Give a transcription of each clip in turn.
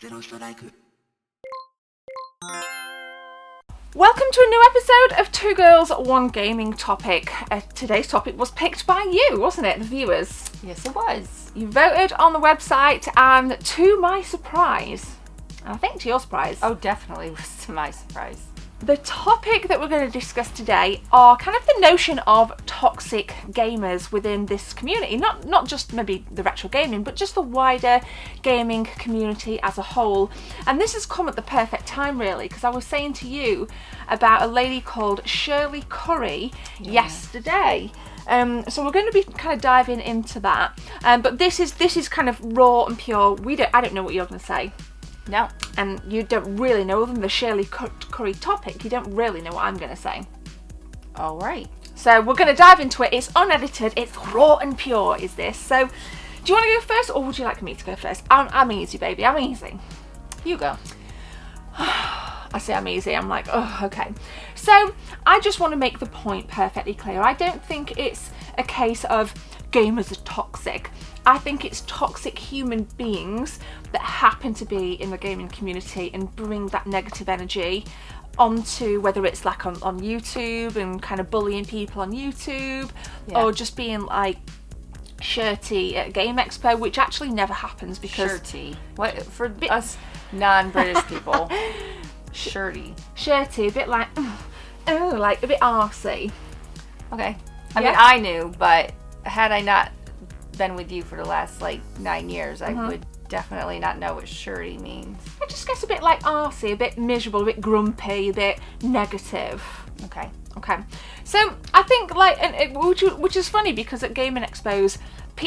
Welcome to a new episode of Two Girls, One Gaming Topic. Today's topic was picked by you, wasn't it, the viewers? Yes, it was. You voted on the website, and to my surprise, and I think to your surprise... Oh, definitely was to my surprise. The topic that we're going to discuss today are kind of the notion of toxic gamers within this community. Not just maybe the retro gaming, but just the wider gaming community as a whole. And this has come at the perfect time, really, because I was saying to you about a lady called Shirley Curry yesterday. So we're going to be kind of diving into that. But this is kind of raw and pure. I don't know what you're going to say. No. And you don't really know, other than the Shirley Curry topic, you don't really know what I'm going to say. All right. So we're going to dive into it. It's unedited. It's raw and pure, is this. So do you want to go first, or would you like me to go first? I'm easy, baby. I'm easy. You go. I say I'm easy. I'm like, oh, okay. So I just want to make the point perfectly clear. I don't think it's a case of gamers are toxic. I think it's toxic human beings that happen to be in the gaming community and bring that negative energy onto, whether it's like on YouTube and kind of bullying people on YouTube, or just being like shirty at Game Expo, which actually never happens because... Shirty. What, for us non-British people? Shirty. Shirty, a bit like, like a bit arsey. Okay. I mean, I knew, but had I not been with you for the last like 9 years, I would definitely not know what shirty means. I just guess a bit like arsey, a bit miserable, a bit grumpy, a bit negative. Okay. So I think which is funny because at Game and Expos,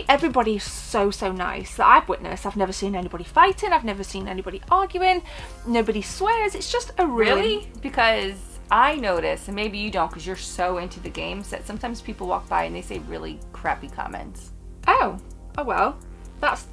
everybody's so nice that I've witnessed. I've never seen anybody fighting. I've never seen anybody arguing. Nobody swears. It's just a really because I notice, and maybe you don't because you're so into the games, that sometimes people walk by and they say really crappy comments. Oh well,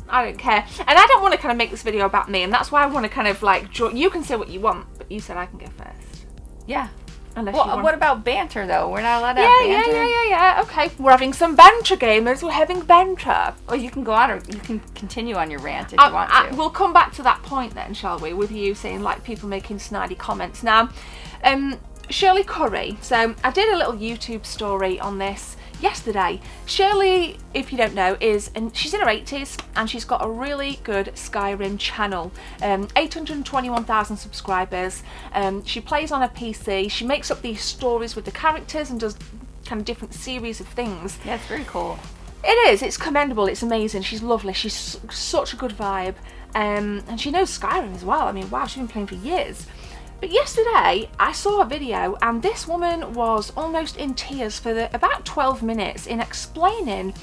I don't care. And I don't want to kind of make this video about me, and that's why I want to kind of like you can say what you want, but you said I can go first. Yeah. Unless you want... What about banter though? We're not allowed to have banter? Yeah. Okay, we're having some banter, gamers. We're having banter. Well, you can go on, or you can continue on your rant if you want to. We'll come back to that point then, shall we? With you saying like people making snidey comments. Now, Shirley Curry. So I did a little YouTube story on this yesterday. Shirley, if you don't know, she's in her 80s and she's got a really good Skyrim channel. 821,000 subscribers. She plays on a PC. She makes up these stories with the characters and does kind of different series of things. Yeah, it's very cool. It is. It's commendable. It's amazing. She's lovely. She's such a good vibe. And she knows Skyrim as well. I mean, wow, she's been playing for years. But yesterday, I saw a video and this woman was almost in tears for about 12 minutes in explaining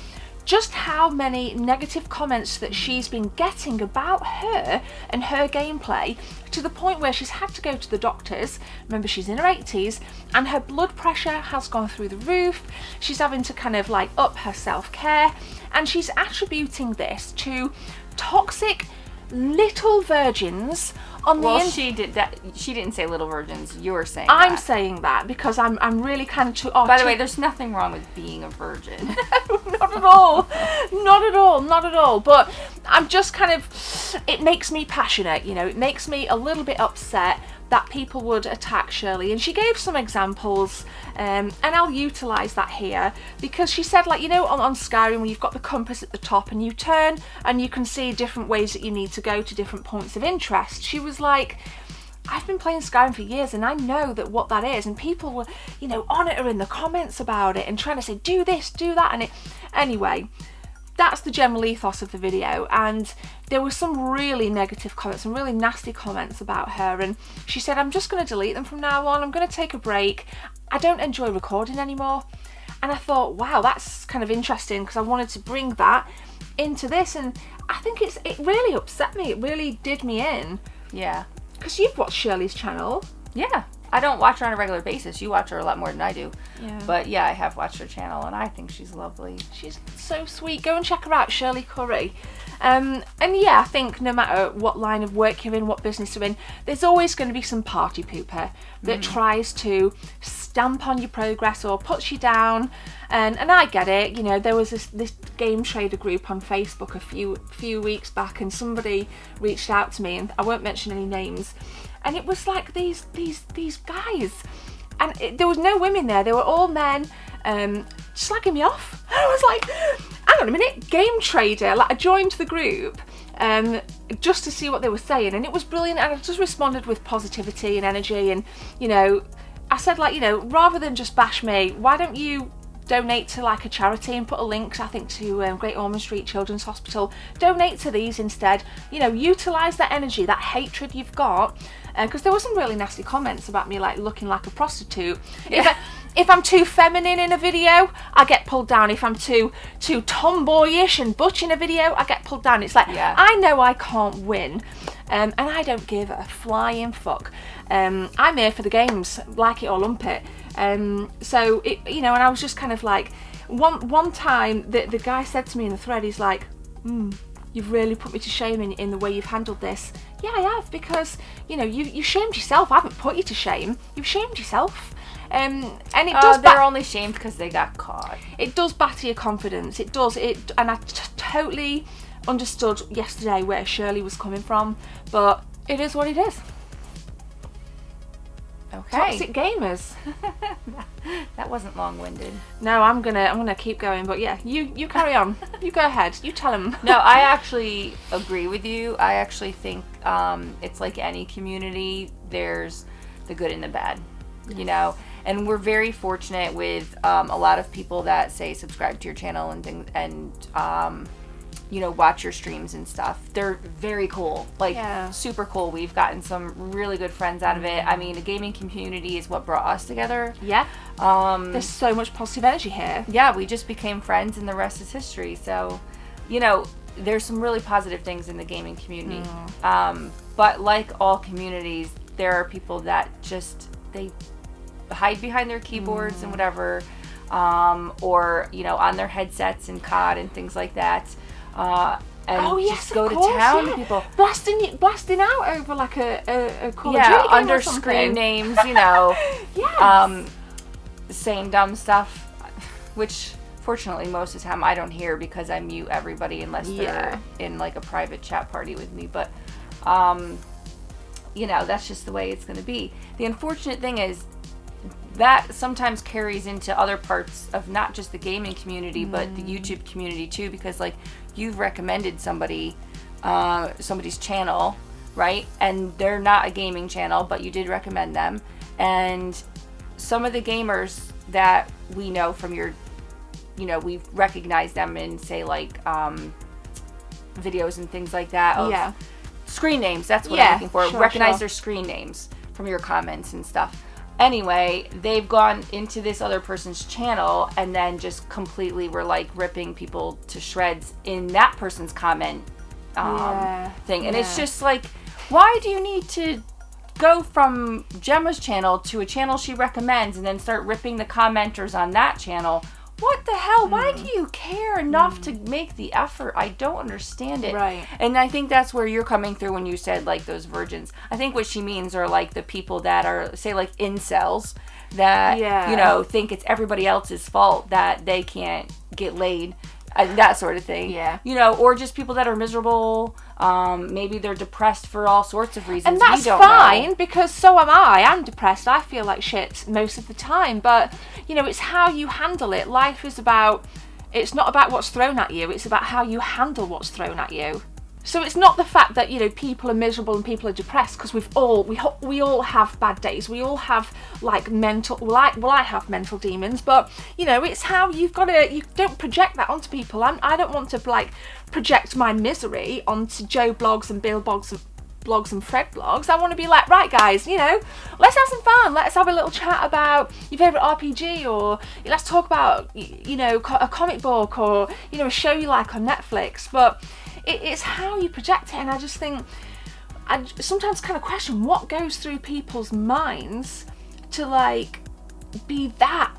just how many negative comments that she's been getting about her and her gameplay, to the point where she's had to go to the doctors. Remember, she's in her 80s and her blood pressure has gone through the roof. She's having to kind of like up her self-care, and she's attributing this to toxic little virgins on the she did that. She didn't say little virgins. You were saying I'm saying that because I'm really kind of By the way, there's nothing wrong with being a virgin. No, not at all. Not at all. But I'm just kind of, it makes me passionate, you know, it makes me a little bit upset that people would attack Shirley. And she gave some examples, and I'll utilise that here, because she said, like, you know, on Skyrim, when you've got the compass at the top and you turn and you can see different ways that you need to go to different points of interest. She was like, I've been playing Skyrim for years and I know that what that is, and people were, you know, on at her in the comments about it and trying to say, do this, do that, anyway, that's the general ethos of the video. And there were some really negative comments, some really nasty comments about her, and she said, I'm just going to delete them from now on. I'm going to take a break. I don't enjoy recording anymore. And I thought, wow, that's kind of interesting, because I wanted to bring that into this, and I think it really upset me. It really did me in. Yeah. Because you've watched Shirley's channel. Yeah. I don't watch her on a regular basis. You watch her a lot more than I do. Yeah. But yeah, I have watched her channel and I think she's lovely. She's so sweet. Go and check her out, Shirley Curry. And yeah, I think no matter what line of work you're in, what business you're in, there's always going to be some party pooper that tries to stamp on your progress or puts you down. And I get it. You know, there was this game trader group on Facebook a few weeks back, and somebody reached out to me, and I won't mention any names, and it was like these guys, and there was no women there. They were all men, slagging me off. And I was like, hang on a minute, game trader. Like, I joined the group just to see what they were saying, and it was brilliant, and I just responded with positivity and energy. And you know, I said, like, you know, rather than just bash me, why don't you donate to like a charity and put a link, I think, to Great Ormond Street Children's Hospital. Donate to these instead. You know, utilise that energy, that hatred you've got, because there were some really nasty comments about me like looking like a prostitute. Yeah. If I'm too feminine in a video, I get pulled down. If I'm too tomboyish and butch in a video, I get pulled down. It's like, I know I can't win, and I don't give a flying fuck. I'm here for the games, like it or lump it. So it, you know, and I was just kind of like, one time the guy said to me in the thread, he's like, you've really put me to shame in the way you've handled this. Yeah, I have, because you know, you shamed yourself. I haven't put you to shame. You've shamed yourself. And it does. They're only shamed because they got caught. It does batter your confidence. It does. And I totally understood yesterday where Shirley was coming from, but it is what it is. Okay. Toxic gamers. That wasn't long-winded. No, I'm gonna keep going, but yeah, you carry on. You go ahead. You tell them. No, I actually agree with you. I actually think it's like any community. There's the good and the bad, you know. And we're very fortunate with a lot of people that say subscribe to your channel and things, and you know, watch your streams and stuff. They're very cool, like super cool. We've gotten some really good friends out of it. I mean, the gaming community is what brought us together. Yeah. There's so much positive energy here. Yeah, we just became friends, and the rest is history. So, you know, there's some really positive things in the gaming community. But like all communities, there are people that just they hide behind their keyboards and whatever, or you know, on their headsets and COD and things like that. And just go to town to people, blasting out over like a Call of Duty game under or something. screen names, you know. Saying dumb stuff, which fortunately most of the time I don't hear because I mute everybody unless they're in like a private chat party with me. But you know, that's just the way it's going to be. The unfortunate thing is that sometimes carries into other parts of not just the gaming community, but the YouTube community too, because like you've recommended somebody's channel, right? And they're not a gaming channel, but you did recommend them. And some of the gamers that we know from your, you know, we've recognized them in, say, like videos and things like that of screen names. That's what I'm looking for. Recognize their screen names from your comments and stuff. Anyway, they've gone into this other person's channel and then just completely were like ripping people to shreds in that person's comment thing. And it's just like, why do you need to go from Gemma's channel to a channel she recommends and then start ripping the commenters on that channel? What the hell? Why do you care enough to make the effort? I don't understand it. Right. And I think that's where you're coming through when you said like those virgins. I think what she means are like the people that are, say, like incels that, you know, think it's everybody else's fault that they can't get laid. That sort of thing. Yeah. You know, or just people that are miserable. Maybe they're depressed for all sorts of reasons. And that's fine, because so am I. I'm depressed. I feel like shit most of the time. But, you know, it's how you handle it. Life is about, it's not about what's thrown at you. It's about how you handle what's thrown at you. So it's not the fact that, you know, people are miserable and people are depressed, because we all have bad days. We all have like mental, I have mental demons, but you know, it's how you don't project that onto people. I don't want to like project my misery onto Joe blogs and Bill blogs and Fred blogs. I want to be like, right guys, you know, let's have some fun. Let's have a little chat about your favourite RPG, or let's talk about, you know, a comic book, or, you know, a show you like on Netflix. But it's how you project it, and I just think, I sometimes kind of question what goes through people's minds to like be that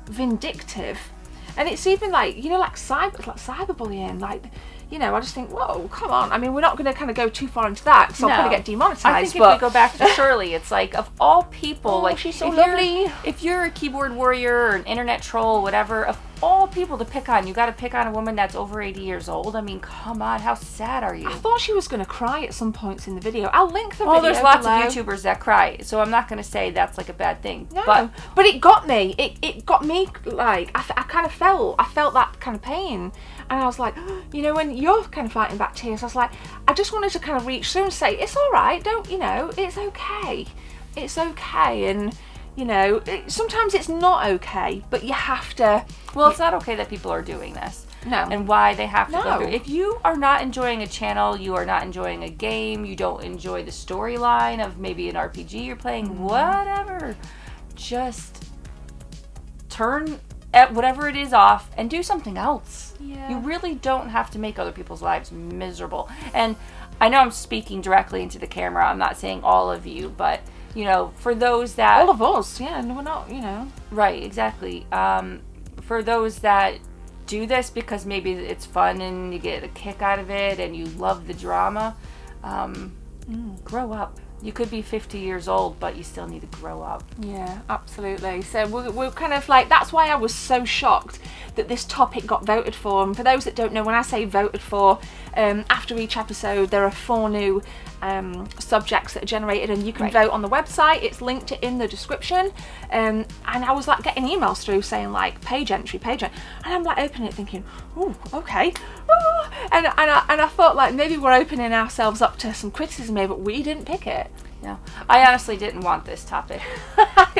vindictive. And it's even like, you know, like cyberbullying, like, you know, I just think, whoa, come on. I mean, we're not going to kind of go too far into that, because I'll probably get demonetized. I think if we go back to Shirley, it's like, of all people, like, she's so lovely. If you're a keyboard warrior or an internet troll, whatever, of all people to pick on, you got to pick on a woman that's over 80 years old. I mean, come on, how sad are you? I thought she was going to cry at some points in the video. I'll link the video. Well, there's lots below. of YouTubers that cry, so I'm not going to say that's like a bad thing. No, but it got me. It got me, like, I kind of felt that kind of pain. And I was like, you know, when you're kind of fighting back tears, I was like, I just wanted to kind of reach through and say, it's all right, don't, you know, it's okay. It's okay. And, you know, sometimes it's not okay, but you have to. Well, it's not okay that people are doing this. No. And why they have to go through. If you are not enjoying a channel, you are not enjoying a game, you don't enjoy the storyline of maybe an RPG you're playing, whatever, just turn at whatever it is off and do something else. Yeah. You really don't have to make other people's lives miserable. And I know I'm speaking directly into the camera. I'm not saying all of you, but, you know, for those that... All of us, yeah, and we're not, you know. Right, exactly. For those that do this because maybe it's fun and you get a kick out of it and you love the drama, grow up. You could be 50 years old, but you still need to grow up. Yeah, absolutely. So we're kind of like, that's why I was so shocked that this topic got voted for. And for those that don't know, when I say voted for, after each episode, there are 4 new subjects that are generated, and you can vote on the website. It's linked in the description. And I was like getting emails through saying like page entry, and I'm like opening it thinking, oh, okay. Ooh. And I thought like maybe we're opening ourselves up to some criticism here, but we didn't pick it. No, I honestly didn't want this topic. I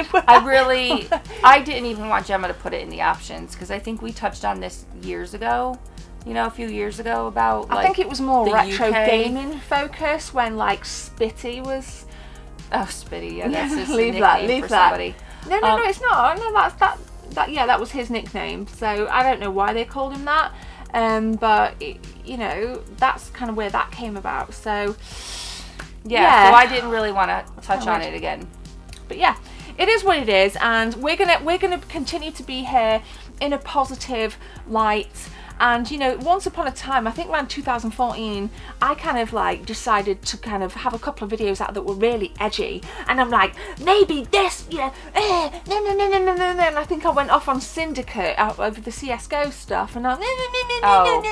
didn't even want Gemma to put it in the options, because I think we touched on this years ago. You know, a few years ago about, like, I think it was more retro UK gaming focus when like Spitty was. Oh, Spitty, yeah, that's his leave nickname for that. somebody. No, it's not. No, that was his nickname. So I don't know why they called him that. But you know, that's kind of where that came about. So yeah. So I didn't really want to touch on it again. But yeah, it is what it is, and we're gonna continue to be here in a positive light. And, you know, once upon a time, I think around 2014, I kind of like decided to kind of have a couple of videos out that were really edgy. And I'm like, maybe this, you know, no. And I think I went off on Syndicate out over the CSGO stuff. And I'm, no.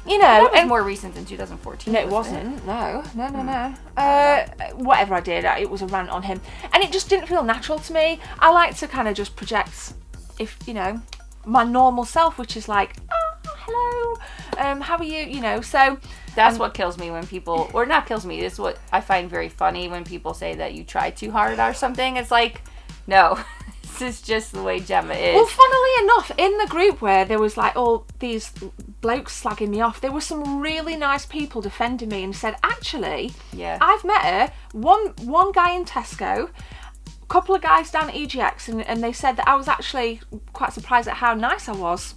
You know, that was more recent than 2014. No, it wasn't. No. Whatever I did, it was a rant on him. And it just didn't feel natural to me. I like to kind of just project, if, you know, my normal self, which is like, hello, how are you, you know, so that's what kills me when people, or not kills me, this is what I find very funny when people say that you try too hard or something. It's like, no, this is just the way Gemma is. Well, funnily enough, in the group where there was like all these blokes slagging me off, there were some really nice people defending me and said, actually, I've met her, one guy in Tesco, a couple of guys down at EGX, and they said that I was actually quite surprised at how nice I was.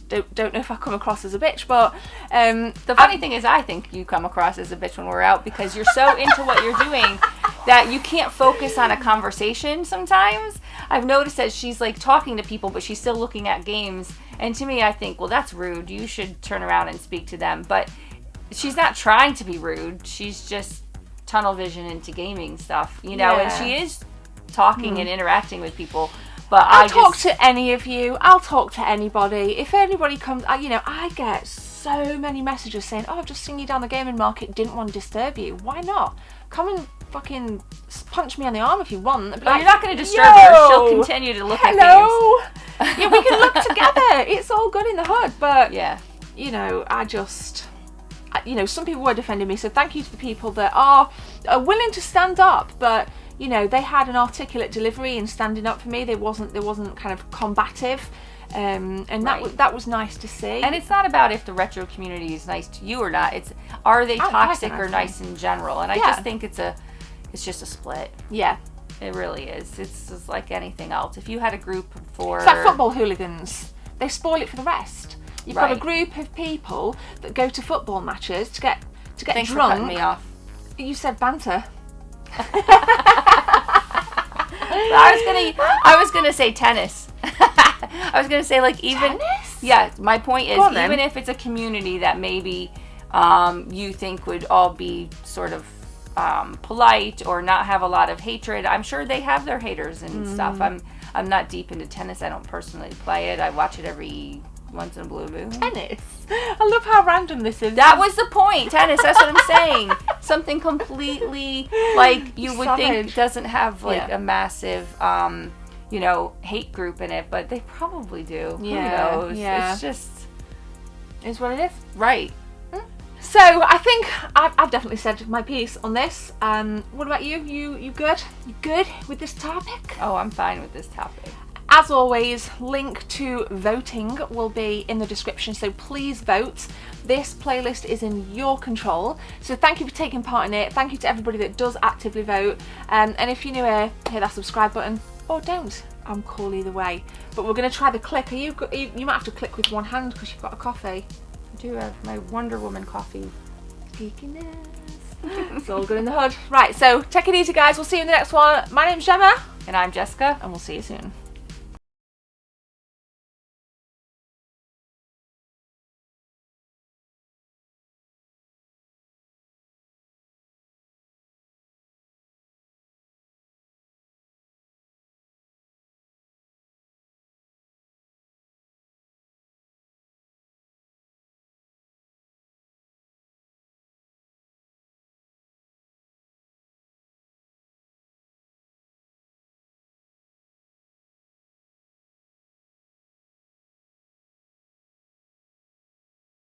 Don't know if I come across as a bitch, but the funny thing is I think you come across as a bitch when we're out, because you're so into what you're doing that you can't focus on a conversation sometimes. I've noticed that she's like talking to people, but she's still looking at games, and to me I think, well, that's rude, you should turn around and speak to them. But she's not trying to be rude, she's just tunnel vision into gaming stuff, you know. And she is talking and interacting with people. But I'll talk to any of you. I'll talk to anybody. If anybody comes, you know, I get so many messages saying, "Oh, I've just seen you down the gaming market. Didn't want to disturb you. Why not? Come and fucking punch me on the arm if you want." But you're not going to disturb her. She'll continue to look at games. Yeah, we can look together. It's all good in the hood. But yeah, you know, you know, some people were defending me. So thank you to the people that are willing to stand up, but. You know, they had an articulate delivery in standing up for me. There wasn't kind of combative, and that was nice to see. And it's not about if the retro community is nice to you or not. It's, are they toxic or nice in general? And I just think it's just a split. Yeah, it really is. It's just like anything else. If you had a group for, it's like football hooligans, they spoil it for the rest. You've got a group of people that go to football matches to get Thanks drunk. For cutting me off. You said banter. I was gonna say tennis. I was gonna say, like, even tennis? Yeah, my point is, Go on, then. even if it's a community that maybe you think would all be sort of polite or not have a lot of hatred, I'm sure they have their haters and stuff. I'm not deep into tennis. I don't personally play it. I watch it every once in a blue moon. Tennis. I love how random this is. That was the point. Tennis. That's what I'm saying. Something completely like you would think doesn't have like a massive, hate group in it, but they probably do. Yeah. Who knows? Yeah. It's just Is what it is. right. So I think I've definitely said my piece on this. What about you? You good? You good with this topic? Oh, I'm fine with this topic. As always, link to voting will be in the description, so please vote. This playlist is in your control, so thank you for taking part in it. Thank you to everybody that does actively vote, and if you're new here, hit that subscribe button, or don't. I'm cool either way. But we're going to try the click. You might have to click with one hand because you've got a coffee. I do have my Wonder Woman coffee. Geekiness. It's all good in the hood. Right, so take it easy, guys. We'll see you in the next one. My name's Gemma. And I'm Jessica. And we'll see you soon.